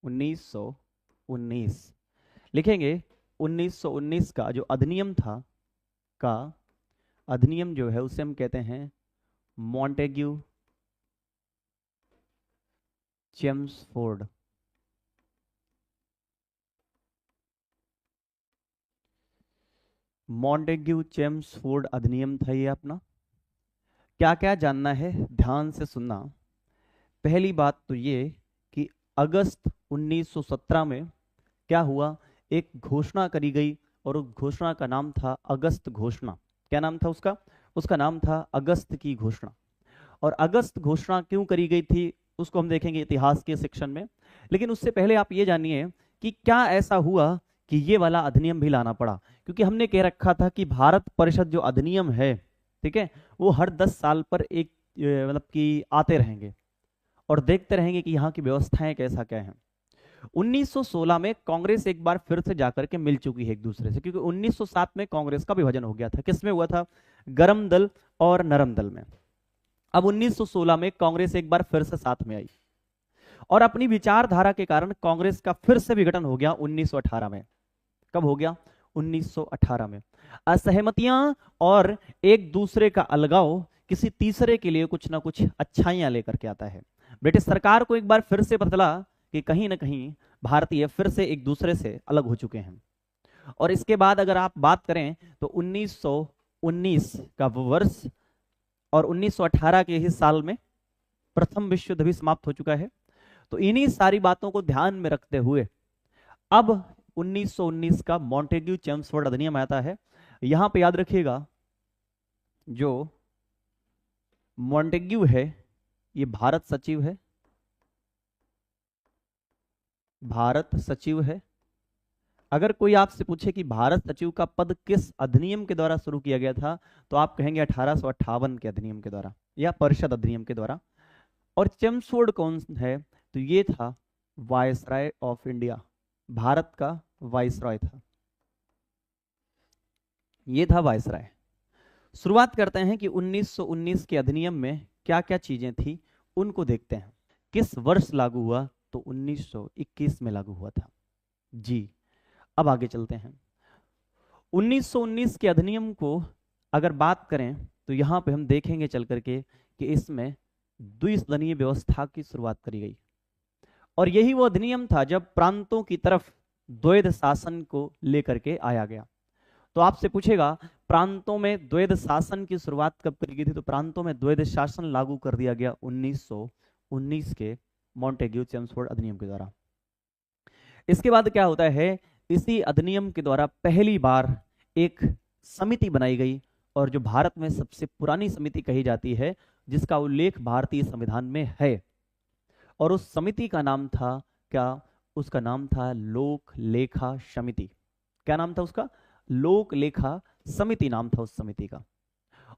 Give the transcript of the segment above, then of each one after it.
1919 लिखेंगे। 1919 का जो अधिनियम था, का अधिनियम जो है उसे हम कहते हैं मॉन्टेग्यू चेम्सफोर्ड। मॉन्टेग्यू चेम्सफोर्ड अधिनियम था ये अपना। क्या क्या जानना है, ध्यान से सुनना। पहली बात तो ये कि अगस्त 1917 में क्या हुआ, एक घोषणा करी गई और उस घोषणा का नाम था अगस्त घोषणा। क्या नाम था उसका? उसका नाम था अगस्त की घोषणा। और अगस्त घोषणा क्यों करी गई थी उसको हम देखेंगे इतिहास के सेक्शन में। लेकिन उससे पहले आप ये जानिए कि क्या ऐसा हुआ कि ये वाला अधिनियम भी लाना पड़ा। क्योंकि हमने कह रखा था कि भारत परिषद जो अधिनियम है, ठीक है, वो हर 10 साल पर एक मतलब कि आते रहेंगे और देखते रहेंगे कि यहाँ की व्यवस्थाएं कैसा क्या है। 1916 में कांग्रेस एक बार फिर से जाकर के मिल चुकी है एक दूसरे से, क्योंकि 1907 में कांग्रेस का विभाजन हो गया था। किसमें हुआ था? गरम दल और नरम दल में। अब 1916 में कांग्रेस एक बार फिर से साथ में आई और अपनी विचारधारा के कारण कांग्रेस का फिर से विघटन हो गया 1918 में। कब हो गया? 1918 में। असहमतियां और एक दूसरे का अलगाव किसी तीसरे के लिए कुछ ना कुछ अच्छाइयां लेकर के आता है। ब्रिटिश सरकार को एक बार फिर से पता चला कि कहीं ना कहीं भारतीय फिर से एक दूसरे से अलग हो चुके हैं। और इसके बाद अगर आप बात करें तो 1919 का वर्ष और 1918 के ही साल में प्रथम विश्व युद्ध भी समाप्त हो चुका है। तो इन्हीं सारी बातों को ध्यान में रखते हुए अब 1919 का मॉन्टेग्यू चेम्सफोर्ड अधिनियम आता है। यहां पे याद रखिएगा, जो मॉन्टेग्यू है ये भारत सचिव है, भारत सचिव है। अगर कोई आपसे पूछे कि भारत सचिव का पद किस अधिनियम के द्वारा शुरू किया गया था, तो आप कहेंगे 1858 के अधिनियम के द्वारा या परिषद अधिनियम के द्वारा। और चेम्सफोर्ड कौन है? तो ये था वायसराय ऑफ इंडिया, भारत का वायसराय था, ये था वायसराय। शुरुआत करते हैं कि 1919 के अधिनियम में क्या क्या चीजें थी उनको देखते हैं। किस वर्ष लागू हुआ? तो 1921 में लागू हुआ था जी। अब आगे चलते हैं। 1919 के अधिनियम को अगर बात करें तो यहां पे हम देखेंगे चल करके कि इसमें द्विसदनीय व्यवस्था की शुरुआत करी गई। और यही वो अधिनियम था जब प्रांतों की तरफ द्वैध शासन को लेकर के आया गया। तो आपसे पूछेगा प्रांतों में द्वैध शासन की शुरुआत कब करी गई थी? तो प्रांतों में द्वैध शासन लागू कर दिया गया 1919 के मॉन्टेग्यू चेम्सफोर्ड अधिनियम के द्वारा। इसके बाद क्या होता है, इसी अधिनियम के द्वारा पहली बार एक समिति बनाई गई, और जो भारत में सबसे पुरानी समिति कही जाती है, जिसका उल्लेख भारतीय संविधान में है। और उस समिति का नाम था क्या? उसका नाम था लोक लेखा समिति। क्या नाम था उसका? लोक लेखा समिति नाम था उस समिति का।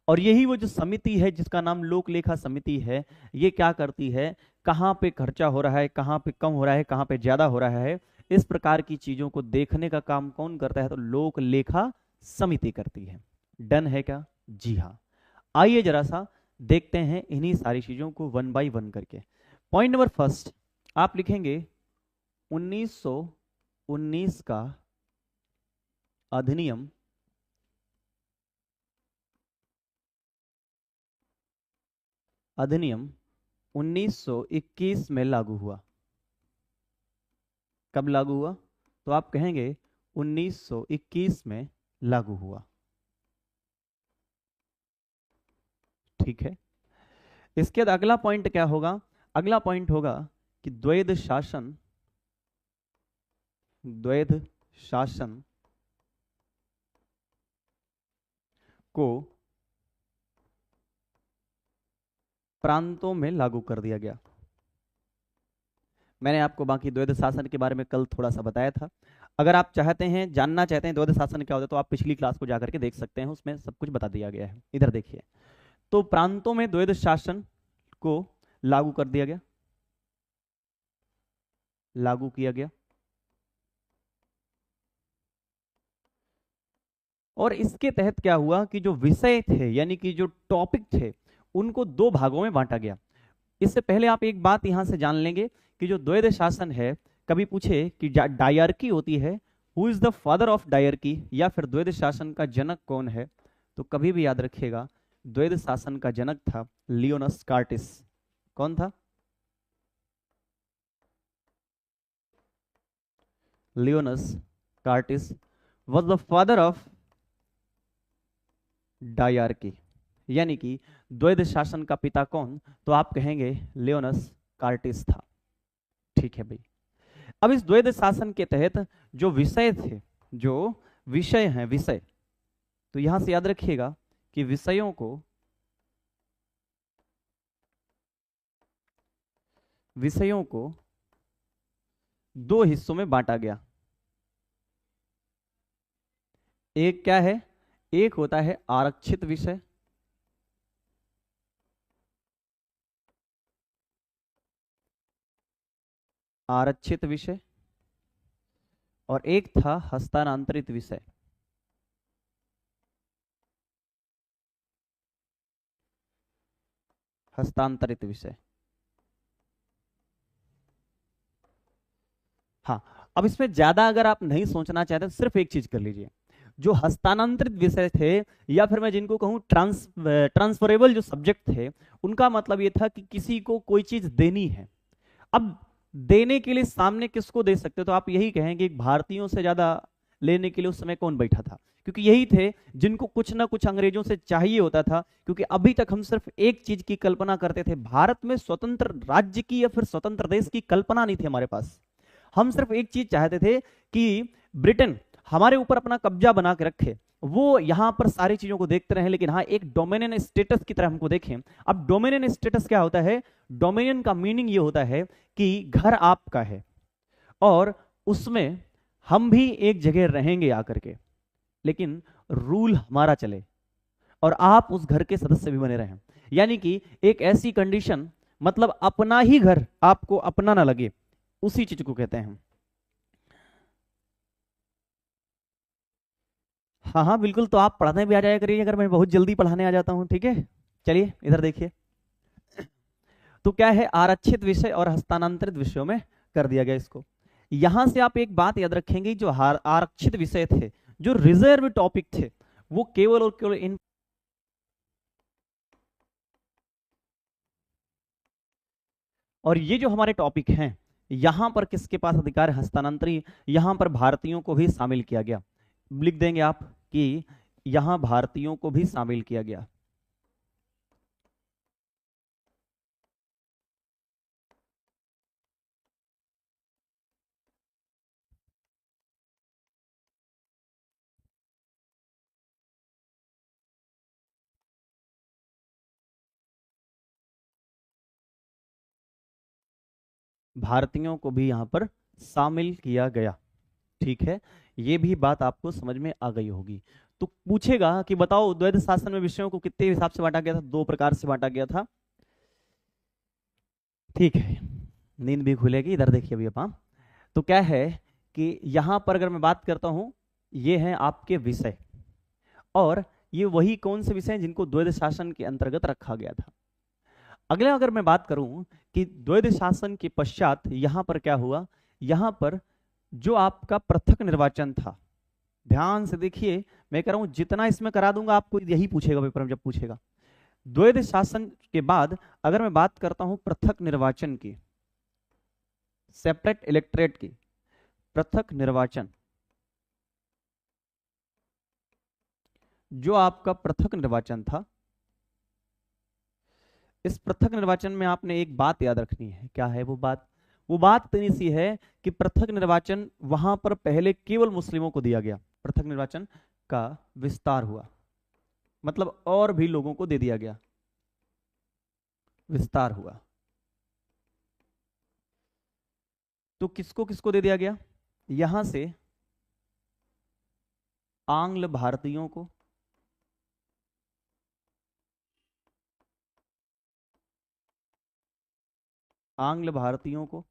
और यही वो जो समिति है जिसका नाम लोक लेखा समिति है, ये क्या करती है, कहाँ पे खर्चा हो रहा है, कहाँ पे कम हो रहा है, कहाँ पे ज्यादा हो रहा है, इस प्रकार की चीजों को देखने का काम कौन करता है? तो लोक लेखा समिति करती है। डन है क्या? जी हाँ। आइए जरा सा देखते हैं इन्हीं सारी चीजों को वन बाय वन करके। पॉइंट नंबर फर्स्ट आप लिखेंगे 1919 का अधिनियम अधिनियम 1921 में लागू हुआ। कब लागू हुआ? तो आप कहेंगे 1921 में लागू हुआ। ठीक है। इसके बाद अगला पॉइंट क्या होगा? अगला पॉइंट होगा कि द्वैध शासन को प्रांतों में लागू कर दिया गया। मैंने आपको बाकी द्वैध शासन के बारे में कल थोड़ा सा बताया था। अगर आप चाहते हैं, जानना चाहते हैं द्वैध शासन क्या होता है, तो आप पिछली क्लास को जाकर के देख सकते हैं, उसमें सब कुछ बता दिया गया है। इधर देखिए, तो प्रांतों में द्वैध शासन को लागू कर दिया गया, लागू किया गया। और इसके तहत क्या हुआ कि जो विषय थे यानी कि जो टॉपिक थे उनको दो भागों में बांटा गया। इससे पहले आप एक बात यहां से जान लेंगे कि जो द्वैध शासन है कभी पूछे कि डायरकी होती है, who is the father of dyarchy, या फिर द्वैध शासन का जनक कौन है, तो कभी भी याद रखिएगा द्वैध शासन का जनक था लियोनस कार्टिस। कौन था? Lionel Curtis was the father of dyarchy, यानी कि द्वैध शासन का पिता कौन, तो आप कहेंगे लियोनस कार्टिस था। ठीक है भाई। अब इस द्वैध शासन के तहत जो विषय थे, जो विषय हैं, विषय, तो यहां से याद रखिएगा कि विषयों को दो हिस्सों में बांटा गया। एक क्या है? एक होता है आरक्षित विषय, आरक्षित विषय, और एक था हस्तांतरित विषय। हस्तांतरित विषय। हाँ, अब इसमें ज्यादा अगर आप नहीं सोचना चाहते तो सिर्फ एक चीज कर लीजिए, जो हस्तांतरित विषय थे, या फिर मैं जिनको कहूं ट्रांसफरेबल जो सब्जेक्ट थे, उनका मतलब ये था कि किसी को कोई चीज देनी है। अब देने के लिए सामने किसको दे सकते हो, तो आप यही कहेंगे भारतीयों से ज्यादा लेने के लिए उस समय कौन बैठा था, क्योंकि यही थे जिनको कुछ ना कुछ अंग्रेजों से चाहिए होता था। क्योंकि अभी तक हम सिर्फ एक चीज की कल्पना करते थे, भारत में स्वतंत्र राज्य की या फिर स्वतंत्र देश की कल्पना नहीं थी हमारे पास। हम सिर्फ एक चीज चाहते थे कि ब्रिटेन हमारे ऊपर अपना कब्जा बना के रखे, वो यहां पर सारी चीजों को देखते रहे, लेकिन हाँ एक डोमिनियन स्टेटस की तरह हमको देखें। अब डोमिनियन स्टेटस क्या होता है? डोमिनियन का मीनिंग ये होता है कि घर आपका है और उसमें हम भी एक जगह रहेंगे आकर के, लेकिन रूल हमारा चले और आप उस घर के सदस्य भी बने रहें। यानी कि एक ऐसी कंडीशन, मतलब अपना ही घर आपको अपना ना लगे, उसी चीज को कहते हैं हम। हाँ हाँ बिल्कुल, तो आप पढ़ने भी आ जाया करिए अगर मैं बहुत जल्दी पढ़ाने आ जाता हूँ, ठीक है। चलिए इधर देखिए, तो क्या है, आरक्षित विषय और हस्तांतरित विषयों में कर दिया गया इसको। यहां से आप एक बात याद रखेंगे, जो आरक्षित विषय थे, जो रिजर्व टॉपिक थे, वो केवल और केवल इन, और ये जो हमारे टॉपिक हैं, यहां पर किसके पास अधिकार है? हस्तांतरी। यहां पर भारतीयों को भी शामिल किया गया। लिख देंगे आप कि यहां भारतीयों को भी शामिल किया गया। भारतीयों को भी यहां पर शामिल किया गया। ठीक है, ये भी बात आपको समझ में आ गई होगी। तो पूछेगा कि बताओ द्वैध शासन में विषयों को कितने हिसाब से बांटा गया था? दो प्रकार से बांटा गया था। ठीक है, नींद भी खुलेगी। इधर देखिए अभी आप, तो क्या है कि यहां पर अगर मैं बात करता हूं, ये हैं आपके विषय, और ये वही कौन से विषय हैं जिनको द्वैध शासन के अंतर्गत रखा गया था। अगले अगर मैं बात करूं कि द्वैध शासन के पश्चात यहां पर क्या हुआ, यहां पर जो आपका पृथक निर्वाचन था, ध्यान से देखिए, मैं कह रहा हूं जितना इसमें करा दूंगा आपको यही पूछेगा पेपर में जब पूछेगा। द्वैध शासन के बाद अगर मैं बात करता हूं पृथक निर्वाचन की, सेपरेट इलेक्टोरेट की, पृथक निर्वाचन, जो आपका पृथक निर्वाचन था, इस पृथक निर्वाचन में आपने एक बात याद रखनी है। क्या है वो बात? वो बात इतनी सी है कि पृथक निर्वाचन वहां पर पहले केवल मुस्लिमों को दिया गया, पृथक निर्वाचन का विस्तार हुआ, मतलब और भी लोगों को दे दिया गया, विस्तार हुआ। तो किसको किसको दे दिया गया? यहां से आंग्ल भारतीयों को, आंग्ल भारतीयों को,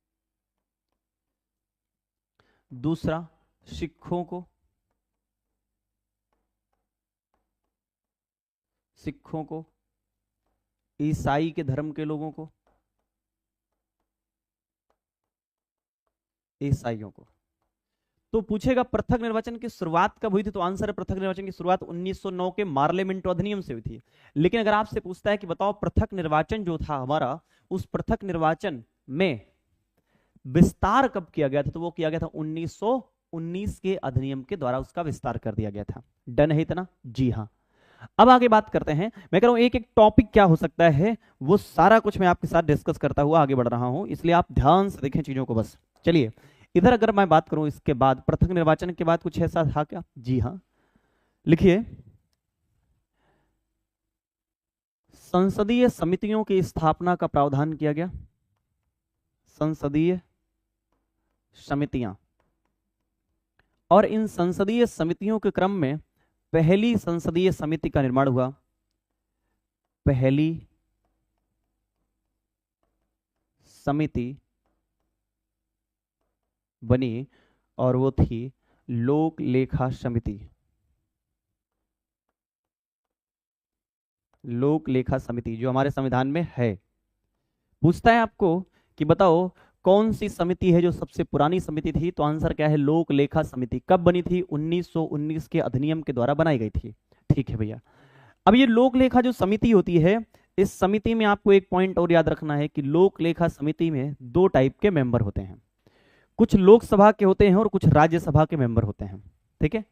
दूसरा सिखों को, सिखों को, ईसाई के धर्म के लोगों को, ईसाइयों को। तो पूछेगा पृथक निर्वाचन की शुरुआत कब हुई थी, तो आंसर है पृथक निर्वाचन की शुरुआत 1909 के मार्ले मिंटो अधिनियम से हुई थी। लेकिन अगर आपसे पूछता है कि बताओ पृथक निर्वाचन जो था हमारा, उस पृथक निर्वाचन में विस्तार कब किया गया था, तो वो किया गया था 1919 के अधिनियम के द्वारा उसका विस्तार कर दिया गया था। डन है इतना? जी हाँ। अब आगे बात करते हैं। मैं कह रहा हूं एक एक टॉपिक क्या हो सकता है वो सारा कुछ मैं आपके साथ डिस्कस करता हुआ आगे बढ़ रहा हूं, इसलिए आप ध्यान से देखें चीजों को बस। चलिए इधर अगर मैं बात करूं, इसके बाद पृथक निर्वाचन के बाद कुछ ऐसा था क्या? जी हाँ, लिखिए संसदीय समितियों की स्थापना का प्रावधान किया गया। संसदीय समितियां, और इन संसदीय समितियों के क्रम में पहली संसदीय समिति का निर्माण हुआ। पहली समिति बनी और वो थी लोक लेखा समिति। लोक लेखा समिति जो हमारे संविधान में है। पूछता है आपको कि बताओ कौन सी समिति है जो सबसे पुरानी समिति थी, तो आंसर क्या है? लोक लेखा समिति। कब बनी थी? 1919 के अधिनियम के द्वारा बनाई गई थी। ठीक है भैया। अब ये लोक लेखा जो समिति होती है, इस समिति में आपको एक पॉइंट और याद रखना है कि लोक लेखा समिति में दो टाइप के मेंबर होते हैं, कुछ लोकसभा के होते हैं और कुछ राज्यसभा के मेंबर होते हैं। ठीक है,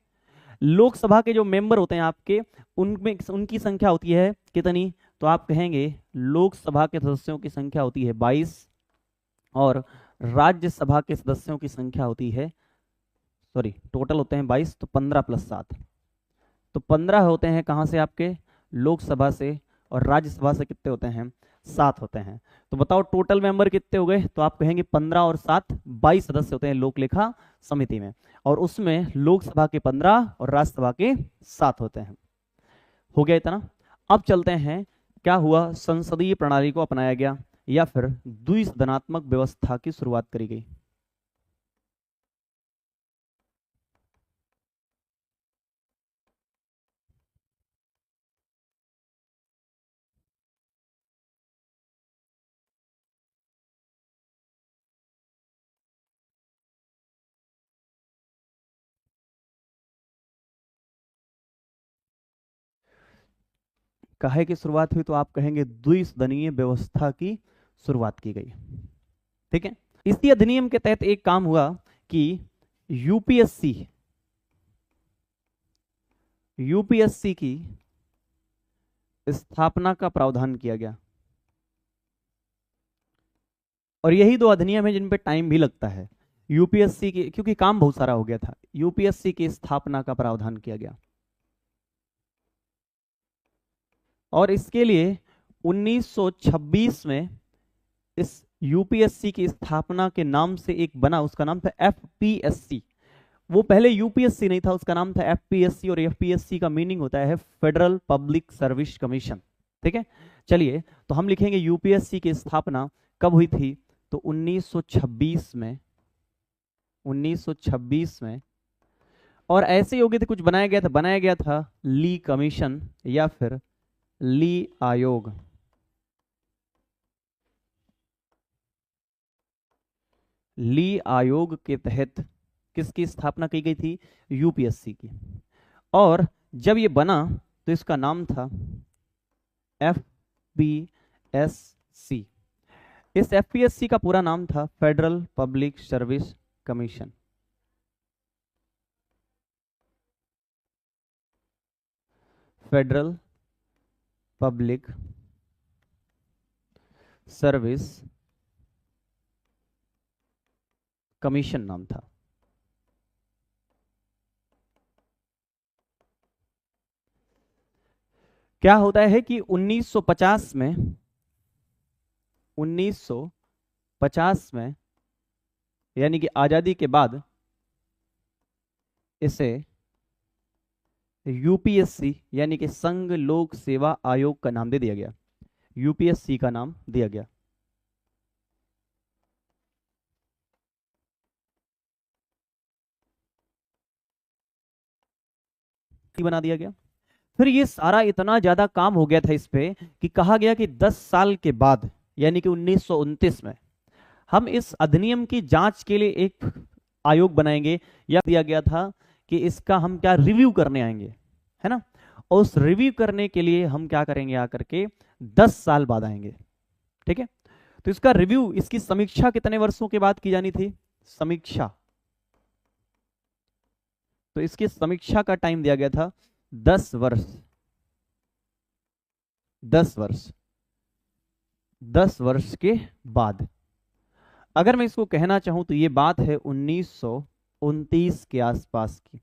लोकसभा के जो मेंबर होते हैं आपके, उनमें उनकी संख्या होती है कितनी? तो आप कहेंगे लोकसभा के सदस्यों की संख्या होती है 22 और राज्यसभा के सदस्यों की संख्या होती है, सॉरी टोटल होते हैं 22, तो 15 + 7, तो 15 होते हैं कहां से? आपके लोकसभा से, और राज्यसभा से कितने होते हैं? 7 होते हैं। तो बताओ टोटल मेंबर कितने हो गए? तो आप कहेंगे 15 और 7 22 सदस्य होते हैं लोकलेखा समिति में, और उसमें लोकसभा के 15 और राज्यसभा के 7 होते हैं। हो गया इतना? अब चलते हैं क्या हुआ? संसदीय प्रणाली को अपनाया गया या फिर द्विसदनात्मक व्यवस्था की शुरुआत करी गई। काहे की शुरुआत हुई? तो आप कहेंगे द्विसदनीय व्यवस्था की शुरुआत की गई। ठीक है, इसी अधिनियम के तहत एक काम हुआ कि यूपीएससी की स्थापना का प्रावधान किया गया, और यही दो अधिनियम है जिन पे टाइम भी लगता है। यूपीएससी की, क्योंकि काम बहुत सारा हो गया था, यूपीएससी की स्थापना का प्रावधान किया गया, और इसके लिए 1926 में इस यूपीएससी की स्थापना के नाम से एक बना, उसका नाम था एफपीएससी। वो पहले यूपीएससी नहीं था, उसका नाम था एफपीएससी, और एफपीएससी का मीनिंग होता है फेडरल पब्लिक सर्विस कमीशन। ठीक है, चलिए तो हम लिखेंगे यूपीएससी की स्थापना कब हुई थी? तो 1926 में। 1926 में, और ऐसे योग्य थे कुछ बनाया गया था ली कमीशन या फिर ली आयोग। ली आयोग के तहत किसकी स्थापना की गई थी? यूपीएससी की। और जब ये बना तो इसका नाम था एफपीएससी। इस एफपीएससी का पूरा नाम था federal public service commission. Federal public service commission नाम था। क्या होता है कि 1950 में 1950 में यानी कि आजादी के बाद इसे यूपीएससी यानी कि संघ लोक सेवा आयोग का नाम दे दिया गया। यूपीएससी का नाम दिया गया। बना दिया गया। फिर ये सारा इतना ज्यादा काम हो गया था इस पे कि कहा गया कि 10 साल के बाद यानी कि 1929 में हम इस अधिनियम की जांच के लिए एक आयोग बनाएंगे, या दिया गया था कि इसका हम क्या रिव्यू करने आएंगे, है ना। और उस रिव्यू करने के लिए हम क्या करेंगे, आकर के 10 साल बाद आएंगे, ठीक है। तो इसका रिव्यू, इसकी समीक्षा कितने वर्षों के बाद की जानी थी, समीक्षा, तो इसकी समीक्षा का टाइम दिया गया था 10 वर्ष। 10 वर्ष, 10 वर्ष के बाद। अगर मैं इसको कहना चाहूं तो ये बात है 1929 के आसपास की,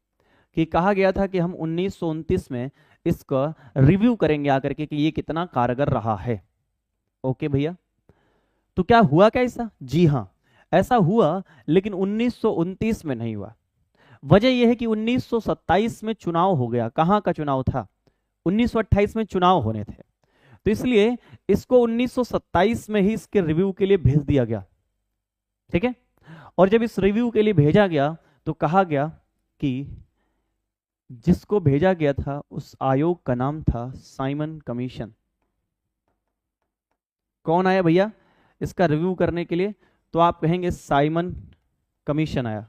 कि कहा गया था कि हम 1929 में इसका रिव्यू करेंगे आकर के कि ये कितना कारगर रहा है। ओके भैया, तो क्या हुआ क्या ऐसा, जी हां ऐसा हुआ, लेकिन 1929 में नहीं हुआ। वजह यह है कि 1927 में चुनाव हो गया। कहां का चुनाव था, 1928 में चुनाव होने थे, तो इसलिए इसको 1927 में ही इसके रिव्यू के लिए भेज दिया गया, ठीक है। और जब इस रिव्यू के लिए भेजा गया तो कहा गया कि जिसको भेजा गया था उस आयोग का नाम था साइमन कमीशन। कौन आया भैया इसका रिव्यू करने के लिए, तो आप कहेंगे साइमन कमीशन आया।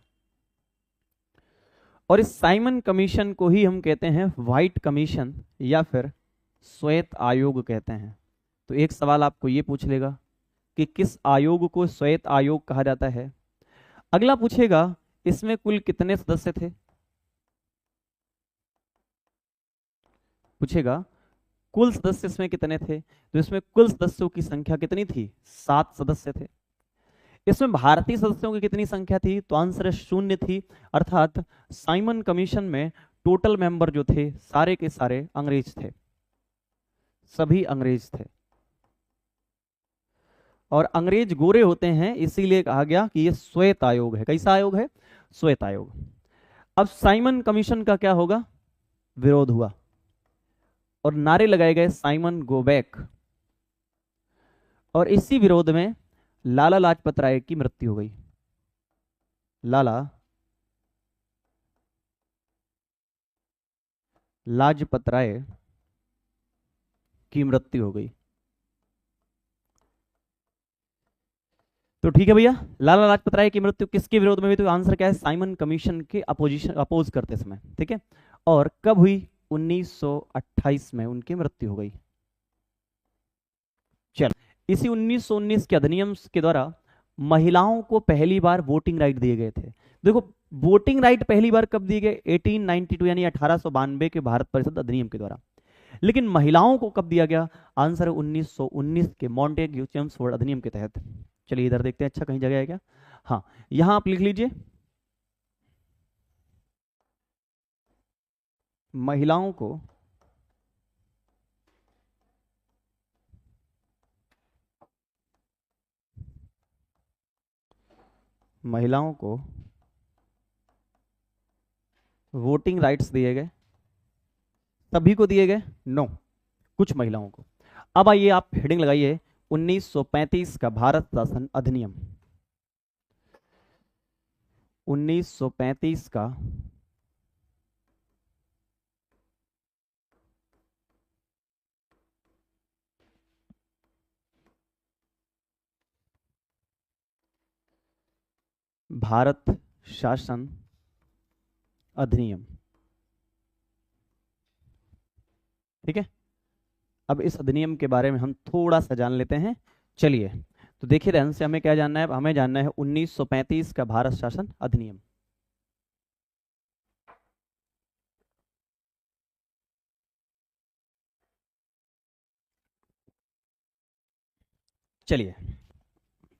और इस साइमन कमीशन को ही हम कहते हैं व्हाइट कमीशन या फिर श्वेत आयोग कहते हैं। तो एक सवाल आपको ये पूछ लेगा कि किस आयोग को श्वेत आयोग कहा जाता है। अगला पूछेगा इसमें कुल कितने सदस्य थे, पूछेगा कुल सदस्य इसमें कितने थे, तो इसमें कुल सदस्यों की संख्या कितनी थी, 7 सदस्य थे। इसमें भारतीय सदस्यों की कितनी संख्या थी, तो आंसर 0 थी। अर्थात साइमन कमीशन में टोटल मेंबर जो थे सारे के सारे अंग्रेज थे, सभी अंग्रेज थे। और अंग्रेज गोरे होते हैं, इसीलिए कहा गया कि ये श्वेत आयोग है। कैसा आयोग है, श्वेत आयोग। अब साइमन कमीशन का क्या होगा, विरोध हुआ और नारे लगाए गए साइमन गो बैक। और इसी विरोध में लाला लाजपत राय की मृत्यु हो गई। लाला लाजपत राय की मृत्यु हो गई। तो ठीक है भैया, लाला लाजपत राय की मृत्यु किसके विरोध में हुई, तो आंसर क्या है, साइमन कमीशन के अपोज करते समय, ठीक है। और कब हुई, 1928 में उनकी मृत्यु हो गई। चल, इसी 1919 के अधिनियम के द्वारा महिलाओं को पहली बार वोटिंग राइट दिए गए थे। देखो, वोटिंग राइट पहली बार कब दिए गए, 1892 यानी 1892 के भारत परिषद अधिनियम के द्वारा। लेकिन महिलाओं को कब दिया गया, आंसर 1919 के मॉन्टेग्यू चेम्सफोर्ड अधिनियम के तहत। चलिए इधर देखते हैं, अच्छा कहीं जगह है क्या, हाँ यहां आप लिख लीजिए, महिलाओं को वोटिंग राइट्स दिए गए। सभी को दिए गए, नो, कुछ महिलाओं को। अब आइए आप हेडिंग लगाइए 1935 का भारत शासन अधिनियम। 1935 का भारत शासन अधिनियम, ठीक है। अब इस अधिनियम के बारे में हम थोड़ा सा जान लेते हैं। चलिए, तो देखिए ध्यान से, हमें क्या जानना है, हमें जानना है 1935 का भारत शासन अधिनियम। चलिए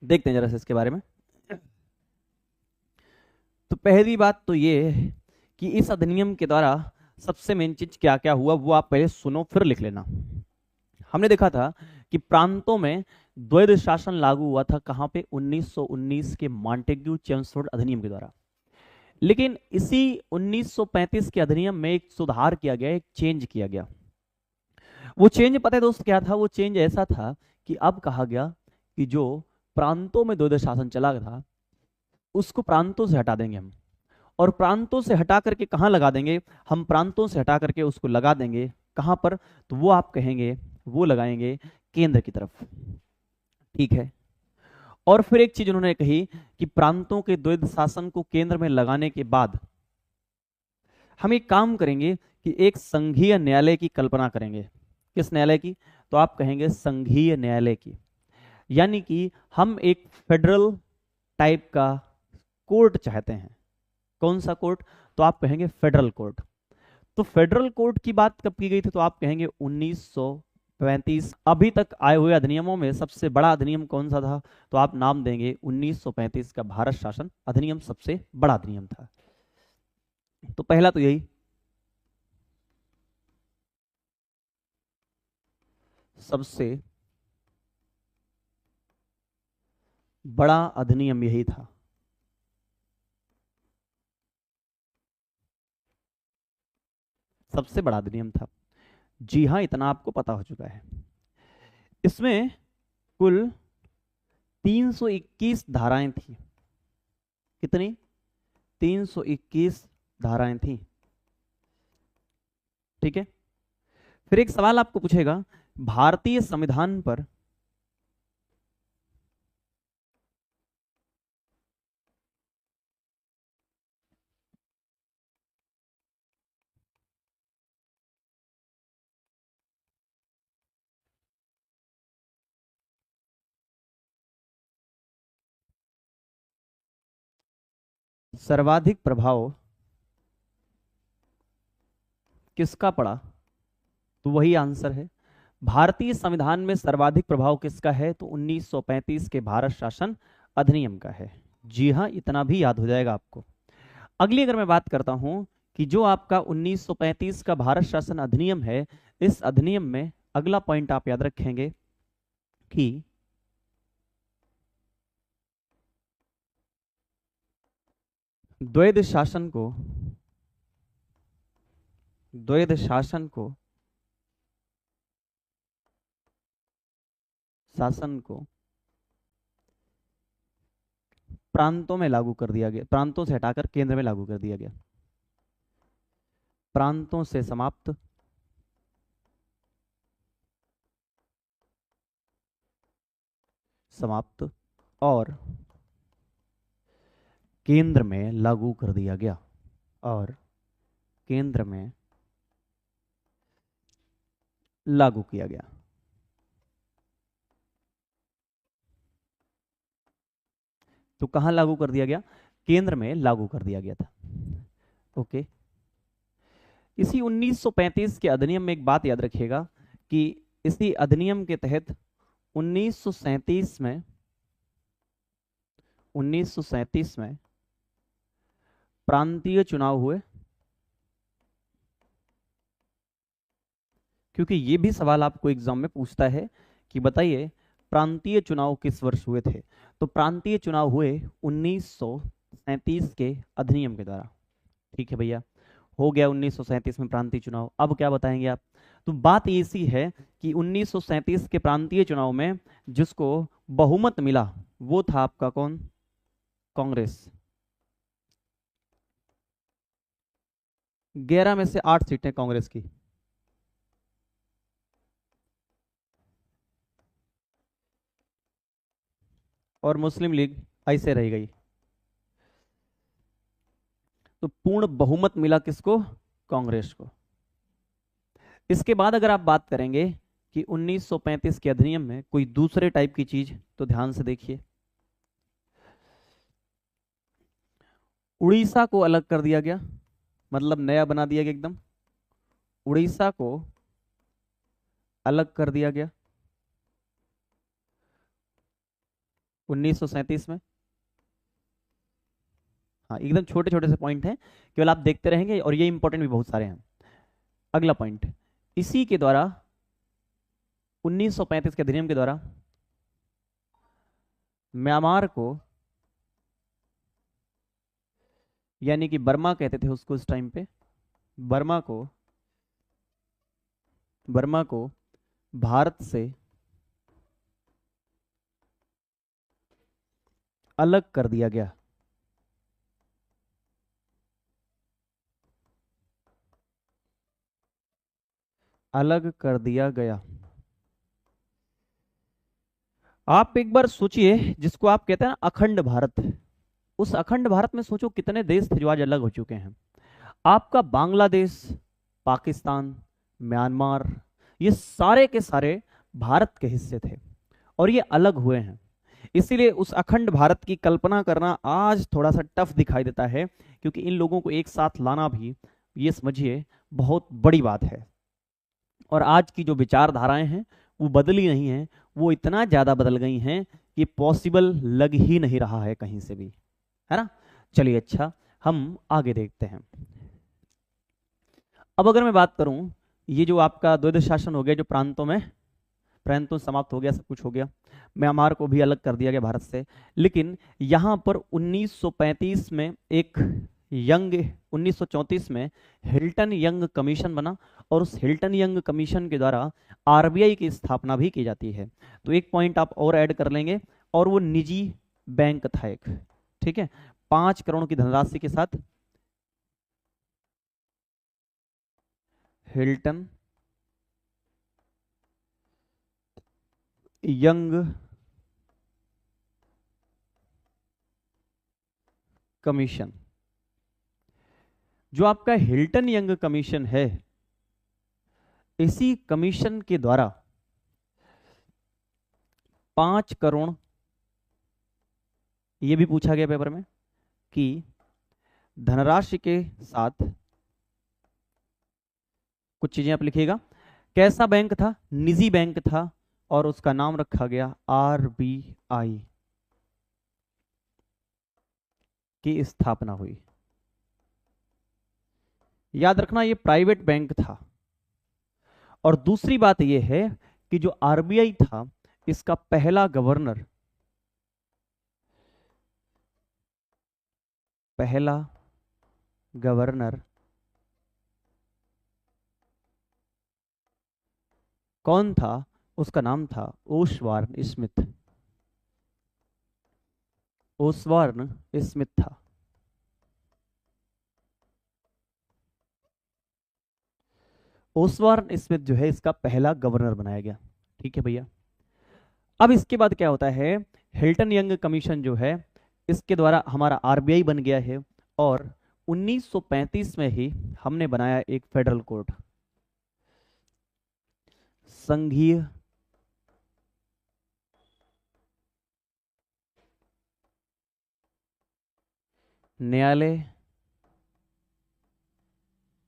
देखते हैं जरा से इसके बारे में। तो पहली बात तो ये है कि इस अधिनियम के द्वारा सबसे मेन चीज क्या क्या हुआ वो आप पहले सुनो फिर लिख लेना। हमने देखा था कि प्रांतों में द्वैध शासन लागू हुआ था, कहां पे, 1919 के मॉन्टेग्यू चेम्सफोर्ड अधिनियम के द्वारा। लेकिन इसी 1935 के अधिनियम में एक सुधार किया गया, एक चेंज किया गया। वो चेंज पता है दोस्त क्या था, वो चेंज ऐसा था कि अब कहा गया कि जो प्रांतों में द्वैध शासन चला था उसको प्रांतों से हटा देंगे हम, और प्रांतों से हटा करके कहां लगा देंगे, हम प्रांतों से हटा करके उसको लगा देंगे कहां पर, तो वो आप कहेंगे वो लगाएंगे केंद्र की तरफ, ठीक है। और फिर एक चीज उन्होंने कही कि प्रांतों के द्वैध शासन को केंद्र में लगाने के बाद हम एक काम करेंगे कि एक संघीय न्यायालय की कल्पना करेंगे। किस न्यायालय की? तो आप कहेंगे संघीय न्यायालय की। यानी कि हम एक फेडरल टाइप का कोर्ट चाहते हैं। कौन सा कोर्ट? तो आप कहेंगे फेडरल कोर्ट। तो फेडरल कोर्ट की बात कब की गई थी? तो आप कहेंगे 1935। अभी तक आए हुए अधिनियमों में सबसे बड़ा अधिनियम कौन सा था? तो आप नाम देंगे 1935 का भारत शासन अधिनियम सबसे बड़ा अधिनियम था। तो पहला तो यही सबसे बड़ा अधिनियम यही था। सबसे बड़ा अधिनियम था। जी हां, इतना आपको पता हो चुका है। इसमें कुल 321 धाराएं थी। कितनी? 321 धाराएं थी। ठीक है। फिर एक सवाल आपको पूछेगा, भारतीय संविधान पर सर्वाधिक प्रभाव किसका पड़ा? तो वही आंसर है। भारतीय संविधान में सर्वाधिक प्रभाव किसका है? तो 1935 के भारत शासन अधिनियम का है। जी हां, इतना भी याद हो जाएगा आपको। अगली अगर मैं बात करता हूं कि जो आपका 1935 का भारत शासन अधिनियम है, इस अधिनियम में अगला पॉइंट आप याद रखेंगे कि द्वैध शासन को द्वैध शासन को प्रांतों में लागू कर दिया गया। प्रांतों से हटाकर केंद्र में लागू कर दिया गया। प्रांतों से समाप्त और केंद्र में लागू कर दिया गया। और केंद्र में लागू किया गया। तो कहां लागू कर दिया गया? केंद्र में लागू कर दिया गया था। ओके। इसी 1935 के अधिनियम में एक बात याद रखिएगा कि इसी अधिनियम के तहत 1937 में 1937 में प्रांतीय चुनाव हुए। क्योंकि ये भी सवाल आपको एग्जाम में पूछता है कि बताइए प्रांतीय चुनाव किस वर्ष हुए थे। तो प्रांतीय चुनाव हुए 1937 के अधिनियम के द्वारा। ठीक है भैया, हो गया 1937 में प्रांतीय चुनाव। अब क्या बताएंगे आप? तो बात ऐसी है कि 1937 के प्रांतीय चुनाव में जिसको बहुमत मिला वो था आपका कौन? कांग्रेस। 11 में से 8 सीटें कांग्रेस की। और मुस्लिम लीग ऐसे रह गई। तो पूर्ण बहुमत मिला किसको? कांग्रेस को। इसके बाद अगर आप बात करेंगे कि 1935 के अधिनियम में कोई दूसरे टाइप की चीज, तो ध्यान से देखिए। उड़ीसा को अलग कर दिया गया, मतलब नया बना दिया गया एकदम। उड़ीसा को अलग कर दिया गया 1937 में। हाँ, एकदम छोटे छोटे से पॉइंट हैं, केवल आप देखते रहेंगे और ये इंपॉर्टेंट भी बहुत सारे हैं। अगला पॉइंट, इसी के द्वारा 1935 के अधिनियम के द्वारा म्यांमार को, यानी कि बर्मा कहते थे उसको इस टाइम पे, बर्मा को बर्मा को भारत से अलग कर दिया गया। अलग कर दिया गया। आप एक बार सोचिए, जिसको आप कहते हैं ना अखंड भारत, उस अखंड भारत में सोचो कितने देश थे जो आज अलग हो चुके हैं। आपका बांग्लादेश, पाकिस्तान, म्यांमार, ये सारे के सारे भारत के हिस्से थे और ये अलग हुए हैं। इसीलिए उस अखंड भारत की कल्पना करना आज थोड़ा सा टफ दिखाई देता है, क्योंकि इन लोगों को एक साथ लाना भी, ये समझिए, बहुत बड़ी बात है। और आज की जो विचारधाराएं हैं वो बदली नहीं हैं, वो इतना ज़्यादा बदल गई हैं कि पॉसिबल लग ही नहीं रहा है कहीं से भी, है ना। चलिए, अच्छा, हम आगे देखते हैं। अब अगर मैं बात करूं, ये जो आपका द्वैध शासन हो गया, जो प्रांतों में, प्रांतों समाप्त हो गया, सब कुछ हो गया, म्यांमार को भी अलग कर दिया गया भारत से। लेकिन यहां पर 1935 में एक यंग 1934 में हिल्टन यंग कमीशन बना, और उस हिल्टन यंग कमीशन के द्वारा आरबीआई की स्थापना भी की जाती है। तो एक पॉइंट आप और ऐड कर लेंगे, और वो निजी बैंक था एक, ठीक है, 5 करोड़ की धनराशि के साथ हिल्टन यंग कमीशन। जो आपका हिल्टन यंग कमीशन है, इसी कमीशन के द्वारा 5 करोड़, ये भी पूछा गया पेपर में, कि धनराशि के साथ कुछ चीजें आप लिखिएगा। कैसा बैंक था? निजी बैंक था, और उसका नाम रखा गया आरबीआई की स्थापना हुई। याद रखना, ये प्राइवेट बैंक था। और दूसरी बात यह है कि जो आरबीआई था, इसका पहला गवर्नर कौन था? उसका नाम था ओसवार्न स्मिथ। ओसवार्न स्मिथ था। ओसवार्न स्मिथ जो है, इसका पहला गवर्नर बनाया गया। ठीक है भैया। अब इसके बाद क्या होता है, हिल्टन यंग कमीशन जो है, इसके द्वारा हमारा आरबीआई बन गया है, और 1935 में ही हमने बनाया एक फेडरल कोर्ट, संघीय न्यायालय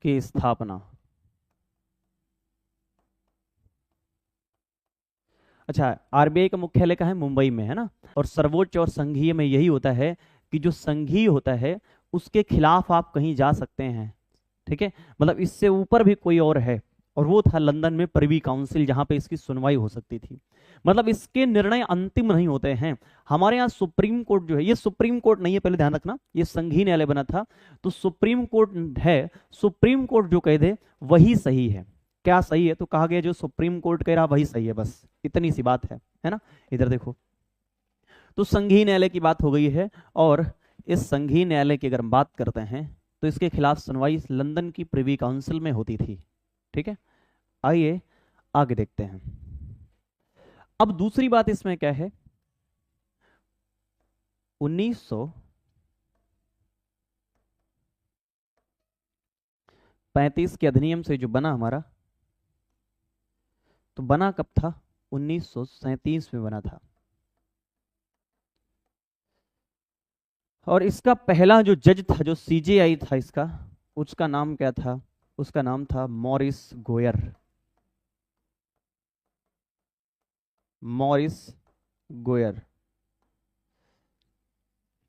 की स्थापना। अच्छा, आरबीआई का मुख्यालय कहाँ है? मुंबई में, है ना। और सर्वोच्च और संघीय में यही होता है कि जो संघीय होता है उसके खिलाफ आप कहीं जा सकते हैं, ठीक है, मतलब इससे ऊपर भी कोई और है, और वो था लंदन में प्रिवी काउंसिल, जहां पे इसकी सुनवाई हो सकती थी। मतलब इसके निर्णय अंतिम नहीं होते हैं। हमारे यहाँ सुप्रीम कोर्ट जो है, ये सुप्रीम कोर्ट नहीं है, पहले ध्यान रखना, ये संघीय न्यायालय बना था, तो सुप्रीम कोर्ट है। सुप्रीम कोर्ट जो कह दे वही सही है। क्या सही है? तो कहा गया जो सुप्रीम कोर्ट कह रहा वही सही है, बस इतनी सी बात है ना। इधर देखो, तो संघीय न्यायालय की बात हो गई है, और इस संघीय न्यायालय की अगर हम बात करते हैं, तो इसके खिलाफ सुनवाई लंदन की प्रिवी काउंसिल में होती थी। ठीक है, आइए आगे देखते हैं। अब दूसरी बात इसमें क्या है, 1935 के अधिनियम से जो बना हमारा, तो बना कब था? 1937 में बना था। और इसका पहला जो जज था, जो सीजेआई था इसका, उसका नाम क्या था? उसका नाम था मॉरिस गोयर। मॉरिस गोयर,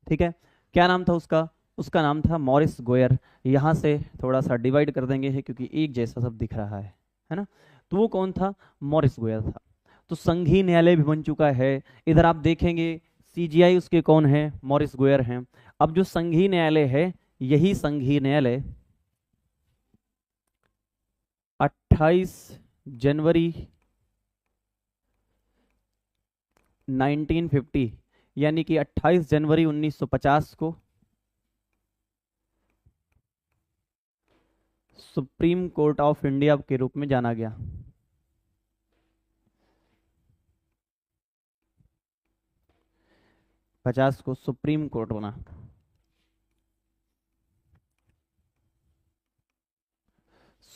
ठीक है। क्या नाम था उसका? उसका नाम था मॉरिस गोयर। यहां से थोड़ा सा डिवाइड कर देंगे है, क्योंकि एक जैसा सब दिख रहा है ना। तो वो कौन था? मॉरिस गोयर था। तो संघीय न्यायालय भी बन चुका है। इधर आप देखेंगे सीजीआई उसके कौन है? मॉरिस गोयर हैं। अब जो संघीय न्यायालय है, यही संघीय न्यायालय 28 जनवरी 1950, यानी कि 28 जनवरी 1950 को सुप्रीम कोर्ट ऑफ इंडिया के रूप में जाना गया। 50 को सुप्रीम कोर्ट बना।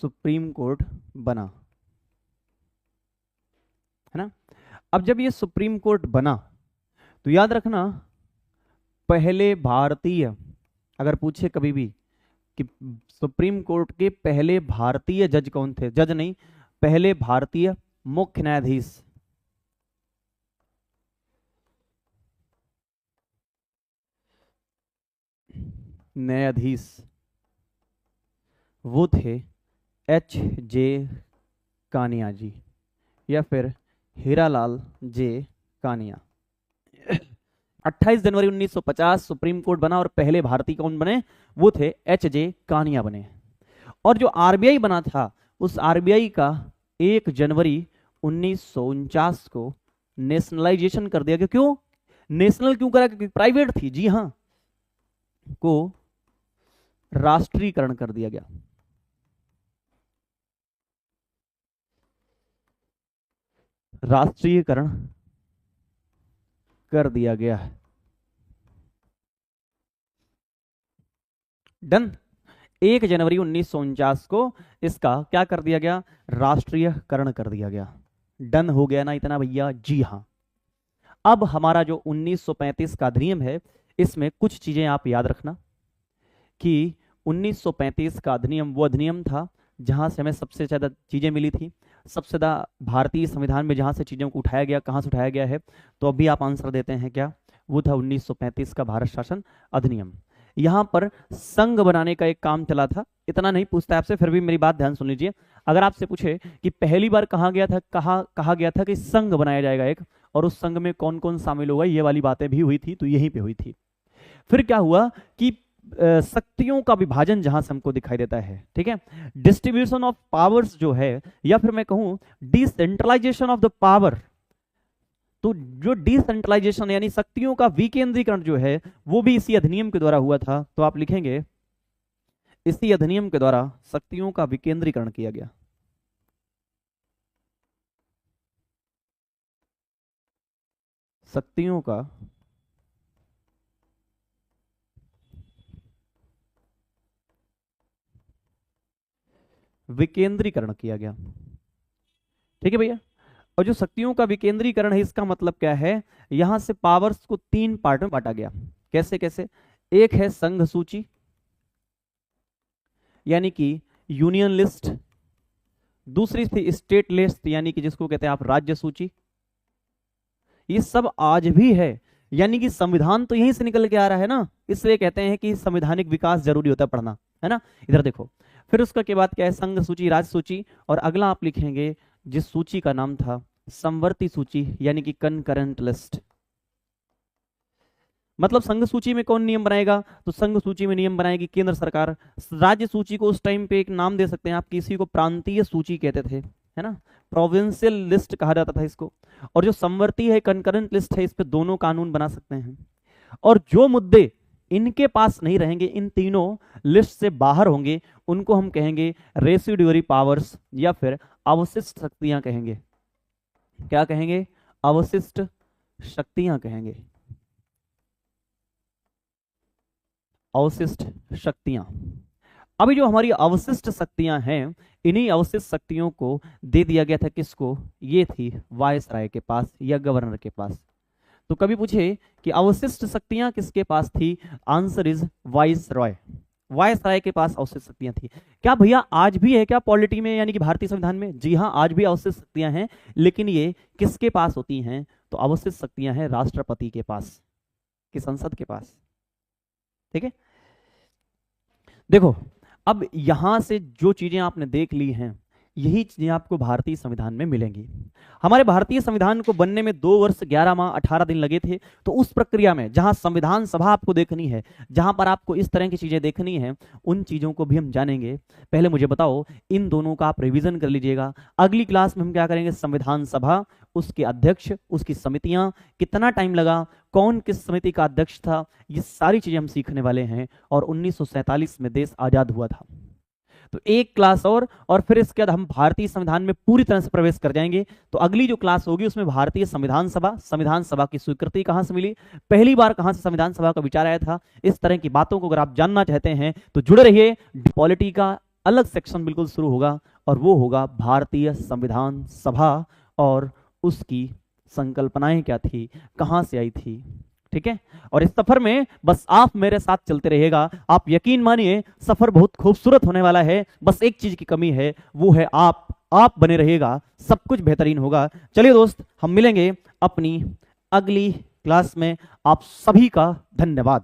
सुप्रीम कोर्ट बना, है ना। अब जब ये सुप्रीम कोर्ट बना तो याद रखना, पहले भारतीय, अगर पूछे कभी भी कि सुप्रीम कोर्ट के पहले भारतीय जज कौन थे, जज नहीं, पहले भारतीय मुख्य न्यायाधीश, वो थे H.J. कानिया जी, या फिर हीरालाल जे कानिया। 28 जनवरी 1950 सुप्रीम कोर्ट बना और पहले भारतीय कौन बने, वो थे H.J. कानिया बने। और जो आरबीआई बना था, उस आरबीआई का 1 जनवरी 1949 को नेशनलाइजेशन कर दिया गया। क्यों नेशनल क्यों करा, क्योंकि प्राइवेट थी, जी हां, को राष्ट्रीयकरण कर दिया गया। राष्ट्रीयकरण कर दिया गया। डन। 1 जनवरी 1949 को इसका क्या कर दिया गया, राष्ट्रीयकरण कर दिया गया। डन हो गया ना इतना भैया, जी हां। अब हमारा जो 1935 का अधिनियम है, इसमें कुछ चीजें आप याद रखना कि 1935 का अधिनियम वो अधिनियम था जहां से हमें सबसे ज्यादा चीजें मिली थी, सबसे ज्यादा भारतीय संविधान में जहां से चीजों को उठाया गया, कहां से उठाया गया है, तो अभी आप आंसर देते हैं क्या, वो था 1935 का भारत शासन अधिनियम। यहां पर संघ बनाने का एक काम चला था। इतना नहीं पूछता आपसे, फिर भी मेरी बात ध्यान सुन लीजिए। अगर आपसे पूछे कि पहली बार कहा गया था, कहा गया था कि संघ बनाया जाएगा एक, और उस संघ में कौन कौन शामिल होगा, ये वाली बातें भी हुई थी, तो यहीं पे हुई थी। फिर क्या हुआ कि शक्तियों का विभाजन जहां से हमको दिखाई देता है, ठीक है, डिस्ट्रीब्यूशन ऑफ पावर्स जो है, या फिर मैं कहूं डिसेंट्रलाइजेशन ऑफ द पावर। तो जो डिसेंट्रलाइजेशन यानी शक्तियों का विकेंद्रीकरण जो है, वो भी इसी अधिनियम के द्वारा हुआ था। तो आप लिखेंगे इसी अधिनियम के द्वारा शक्तियों का विकेंद्रीकरण किया गया। शक्तियों का विकेंद्रीकरण किया गया, ठीक है भैया। और जो शक्तियों का विकेंद्रीकरण है, इसका मतलब क्या है, यहां से पावर्स को 3 पार्ट में बांटा गया। कैसे कैसे, एक है संघ सूची यानी कि यूनियन लिस्ट, दूसरी थी स्टेट लिस्ट यानी कि जिसको कहते हैं आप राज्य सूची। ये सब आज भी है, यानी कि संविधान तो यहीं से निकल के आ रहा है ना, इसलिए कहते हैं कि संवैधानिक विकास जरूरी होता है पढ़ना, है ना। इधर देखो, फिर उसका के बाद क्या है, संघ सूची, राज्य सूची, और अगला आप लिखेंगे जिस सूची का नाम था समवर्ती सूची यानी कि कनकरेंट लिस्ट। मतलब संघ सूची में कौन नियम बनाएगा, तो संघ सूची में नियम बनाएगी केंद्र सरकार। राज्य सूची को उस टाइम पे एक नाम दे सकते हैं आप, किसी को प्रांतीय सूची कहते थे, है ना, प्रोविंशियल लिस्ट कहा जाता था इसको। और जो समवर्ती है, कनकरेंट लिस्ट है, इस पे दोनों कानून बना सकते हैं। और जो मुद्दे इनके पास नहीं रहेंगे, इन तीनों लिस्ट से बाहर होंगे, उनको हम कहेंगे रेसिड्यूरी पावर्स या फिर अवशिष्ट शक्तियां कहेंगे। क्या कहेंगे, अवशिष्ट शक्तियां कहेंगे, अवशिष्ट शक्तियां। अभी जो हमारी अवशिष्ट शक्तियां हैं, इन्हीं अवशिष्ट शक्तियों को दे दिया गया था किसको, ये थी वायसराय के पास या गवर्नर के पास। तो कभी पूछे कि अवशिष्ट शक्तियां किसके पास थी, आंसर इज वायसराय। वायसराय के पास अवशिष्ट शक्तियां थी। क्या भैया आज भी है क्या पॉलिटी में, यानी कि भारतीय संविधान में, जी हां आज भी अवशिष्ट शक्तियां हैं, लेकिन ये किसके पास होती हैं, तो अवशिष्ट शक्तियां हैं राष्ट्रपति के पास, कि संसद के पास, ठीक है। देखो, अब यहां से जो चीजें आपने देख ली हैं, यही चीजें आपको भारतीय संविधान में मिलेंगी। हमारे भारतीय संविधान को बनने में 2 वर्ष 11 माह 18 दिन लगे थे। तो उस प्रक्रिया में जहां संविधान सभा आपको देखनी है, जहां पर आपको इस तरह की चीजें देखनी है, उन चीजों को भी हम जानेंगे। पहले मुझे बताओ, इन दोनों का आप रिवीजन कर लीजिएगा। अगली क्लास में हम क्या करेंगे, संविधान सभा, उसके अध्यक्ष, उसकी समितियां, कितना टाइम लगा, कौन किस समिति का अध्यक्ष था, ये सारी चीजें हम सीखने वाले हैं। और 1947 में देश आजाद हुआ था। तो एक क्लास और फिर इसके बाद हम भारतीय संविधान में पूरी तरह से प्रवेश कर जाएंगे। तो अगली जो क्लास होगी उसमें भारतीय संविधान सभा की स्वीकृति कहां से मिली, पहली बार कहां से संविधान सभा का विचार आया था, इस तरह की बातों को अगर आप जानना चाहते हैं तो जुड़े रहिए। पॉलिटी का अलग सेक्शन बिल्कुल शुरू होगा और वो होगा भारतीय संविधान सभा और उसकी संकल्पनाएं क्या थी, कहां से आई थी। ठीक है, और इस सफर में बस आप मेरे साथ चलते रहिएगा। आप यकीन मानिए सफर बहुत खूबसूरत होने वाला है, बस एक चीज की कमी है, वो है आप बने रहिएगा, सब कुछ बेहतरीन होगा। चलिए दोस्त, हम मिलेंगे अपनी अगली क्लास में। आप सभी का धन्यवाद।